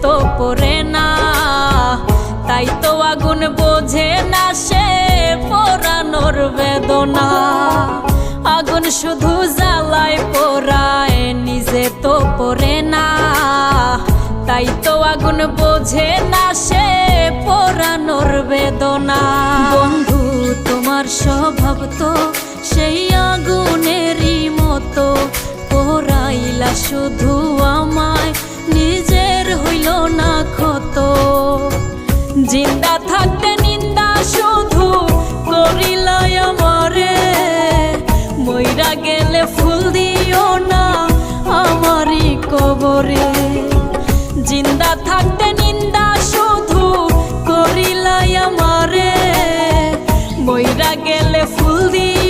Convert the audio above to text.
তো পড়ে না, তাই তো আগুন বোঝে না সে পোড়ানোর বেদনা। আগুন শুধু জ্বালায় পোড়ায়, নিজে তো পড়ে না, তাই তো আগুন বোঝে না সে পোড়ানোর বেদনা। বন্ধু তোমার স্বভাব তো সেই আগুনেরই মতো, পোড়াইলা শুধু আমায়, নিজের হইল না ক্ষত। জিন্দা থাকতে নিন্দা শুধু করিলাই আমারে, মইরা গেলে ফুল দিও না আমারই কবরে। জিন্দা থাকতে নিন্দা শুধু করিলাই আমারে, মইরা গেলে ফুল দিও